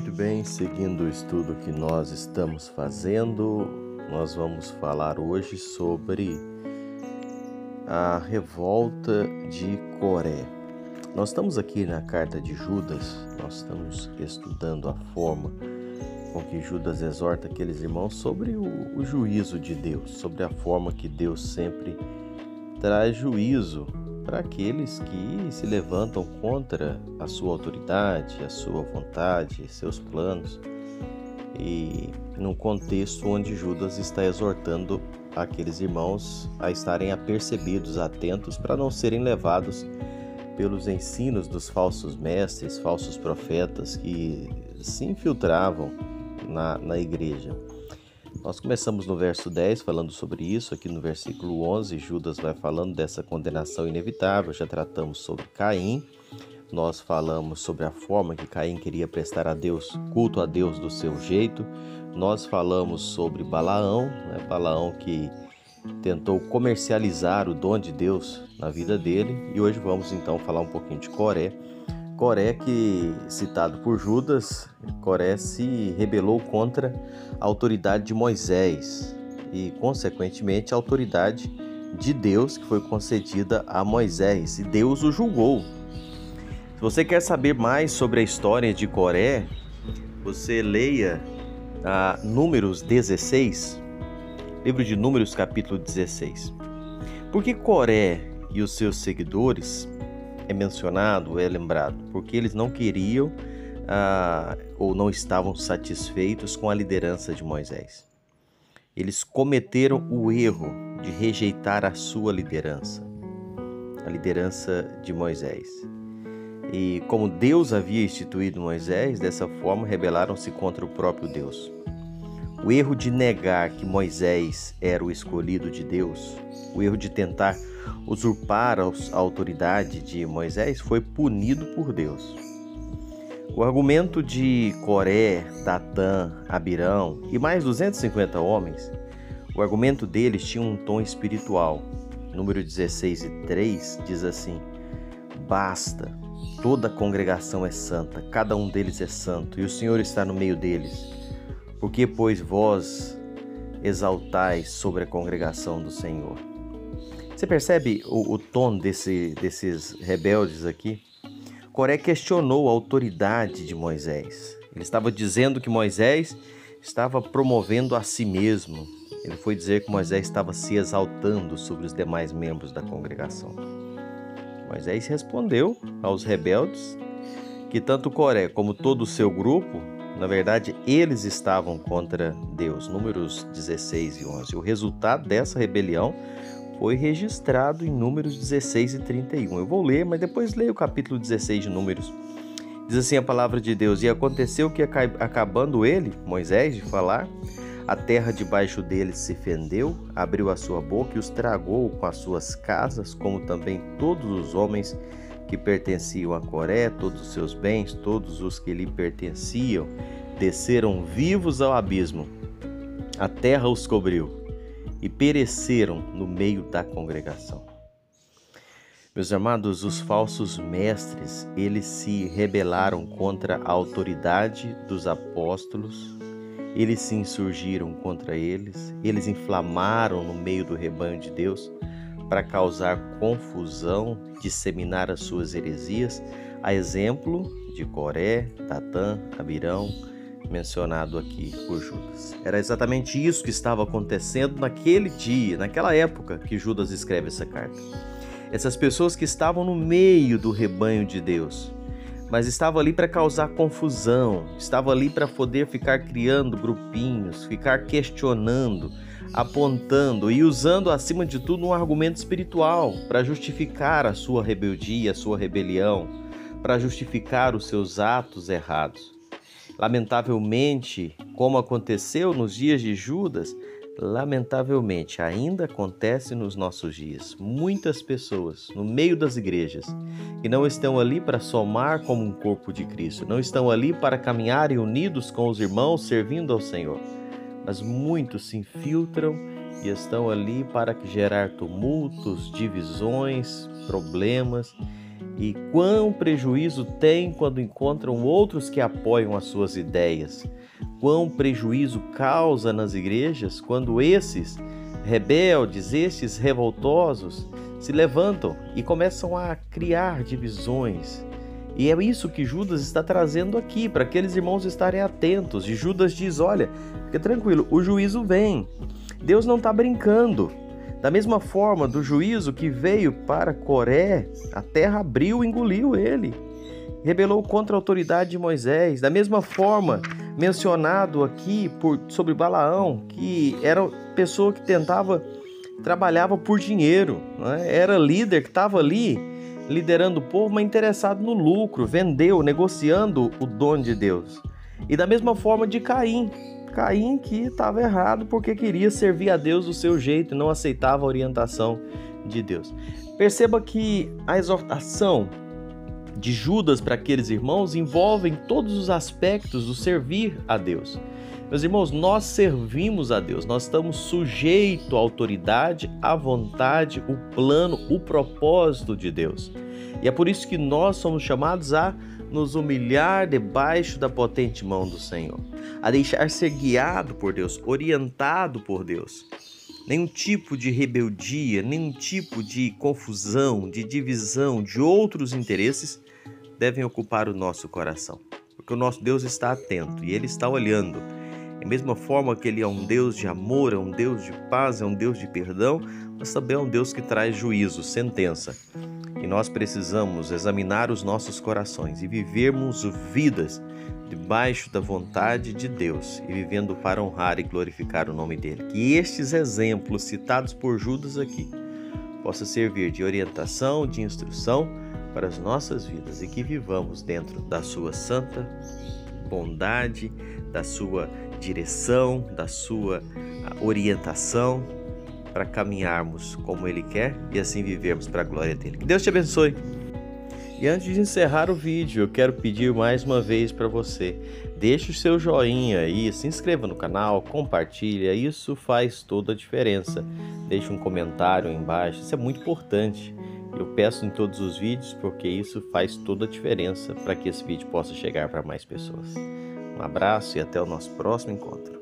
Muito bem, seguindo o estudo que nós estamos fazendo, nós vamos falar hoje sobre a revolta de Coré. Nós estamos aqui na carta de Judas, nós estamos estudando a forma com que Judas exorta aqueles irmãos sobre o juízo de Deus, sobre a forma que Deus sempre traz juízo para aqueles que se levantam contra a sua autoridade, a sua vontade, seus planos, e num contexto onde Judas está exortando aqueles irmãos a estarem apercebidos, atentos, para não serem levados pelos ensinos dos falsos mestres, falsos profetas que se infiltravam na igreja. Nós começamos no verso 10 falando sobre isso. Aqui no versículo 11, Judas vai falando dessa condenação inevitável. Já tratamos sobre Caim. Nós falamos sobre a forma que Caim queria prestar a Deus, culto a Deus do seu jeito. Nós falamos sobre Balaão, Balaão que tentou comercializar o dom de Deus na vida dele. E hoje vamos então falar um pouquinho de Coré. Coré, que, citado por Judas, Coré se rebelou contra a autoridade de Moisés e, consequentemente, a autoridade de Deus que foi concedida a Moisés, e Deus o julgou. Se você quer saber mais sobre a história de Coré, você leia Números 16, livro de Números, capítulo 16. Porque Coré e os seus seguidores é mencionado, é lembrado, porque eles não queriam ou não estavam satisfeitos com a liderança de Moisés. Eles cometeram o erro de rejeitar a sua liderança, a liderança de Moisés. E como Deus havia instituído Moisés, dessa forma rebelaram-se contra o próprio Deus. O erro de negar que Moisés era o escolhido de Deus, o erro de tentar usurpar a autoridade de Moisés, foi punido por Deus. O argumento de Coré, Datã, Abirão e mais 250 homens, o argumento deles tinha um tom espiritual. Número 16 e 3 diz assim: basta, toda a congregação é santa, cada um deles é santo, e o Senhor está no meio deles. Por que, pois, vós exaltais sobre a congregação do Senhor? Você percebe o tom desses rebeldes aqui? Coré questionou a autoridade de Moisés. Ele estava dizendo que Moisés estava promovendo a si mesmo. Ele foi dizer que Moisés estava se exaltando sobre os demais membros da congregação. Moisés respondeu aos rebeldes que tanto Coré como todo o seu grupo, na verdade, eles estavam contra Deus. Números 16 e 11. O resultado dessa rebelião foi registrado em Números 16 e 31. Eu vou ler, mas depois leia o capítulo 16 de Números. Diz assim a palavra de Deus: e aconteceu que, acabando ele, Moisés, de falar, a terra debaixo deles se fendeu, abriu a sua boca e os tragou com as suas casas, como também todos os homens que pertenciam a Coré, todos os seus bens, todos os que lhe pertenciam, desceram vivos ao abismo. A terra os cobriu e pereceram no meio da congregação. Meus amados, os falsos mestres, eles se rebelaram contra a autoridade dos apóstolos, eles se insurgiram contra eles, eles inflamaram no meio do rebanho de Deus para causar confusão, disseminar as suas heresias, a exemplo de Coré, Datã, Abirão, mencionado aqui por Judas. Era exatamente isso que estava acontecendo naquele dia, naquela época que Judas escreve essa carta. Essas pessoas que estavam no meio do rebanho de Deus, mas estavam ali para causar confusão, estavam ali para poder ficar criando grupinhos, ficar questionando, apontando e usando, acima de tudo, um argumento espiritual para justificar a sua rebeldia, a sua rebelião, para justificar os seus atos errados. Lamentavelmente, como aconteceu nos dias de Judas, lamentavelmente ainda acontece nos nossos dias. Muitas pessoas no meio das igrejas que não estão ali para somar como um corpo de Cristo, não estão ali para caminharem unidos com os irmãos servindo ao Senhor, mas muitos se infiltram e estão ali para gerar tumultos, divisões, problemas E quão prejuízo tem quando encontram outros que apoiam as suas ideias. Quão prejuízo causa nas igrejas quando esses rebeldes, esses revoltosos, se levantam e começam a criar divisões. E é isso que Judas está trazendo aqui, para aqueles irmãos estarem atentos. E Judas diz, olha, fica tranquilo, o juízo vem. Deus não está brincando. Da mesma forma do juízo que veio para Coré, a terra abriu e engoliu ele. Rebelou contra a autoridade de Moisés. Da mesma forma, mencionado aqui sobre Balaão, que era pessoa que trabalhava por dinheiro, né? Era líder que estava ali liderando o povo, mas interessado no lucro, vendeu, negociando o dom de Deus. E da mesma forma de Caim que estava errado porque queria servir a Deus do seu jeito e não aceitava a orientação de Deus. Perceba que a exortação de Judas para aqueles irmãos envolve todos os aspectos do servir a Deus. Meus irmãos, nós servimos a Deus, nós estamos sujeitos à autoridade, à vontade, o plano, o propósito de Deus. E é por isso que nós somos chamados a nos humilhar debaixo da potente mão do Senhor, a deixar ser guiado por Deus, orientado por Deus. Nenhum tipo de rebeldia, nenhum tipo de confusão, de divisão, de outros interesses devem ocupar o nosso coração, porque o nosso Deus está atento e Ele está olhando. Da mesma forma que Ele é um Deus de amor, é um Deus de paz, é um Deus de perdão, mas também é um Deus que traz juízo, sentença. E nós precisamos examinar os nossos corações e vivermos vidas debaixo da vontade de Deus e vivendo para honrar e glorificar o nome dEle. Que estes exemplos citados por Judas aqui possam servir de orientação, de instrução para as nossas vidas e que vivamos dentro da sua santa bondade, da sua direção, da sua orientação, para caminharmos como Ele quer e assim vivermos para a glória dEle. Que Deus te abençoe. E antes de encerrar o vídeo, eu quero pedir mais uma vez para você, deixe o seu joinha aí, se inscreva no canal, compartilha, isso faz toda a diferença. Deixe um comentário aí embaixo, isso é muito importante. Eu peço em todos os vídeos porque isso faz toda a diferença para que esse vídeo possa chegar para mais pessoas. Um abraço e até o nosso próximo encontro.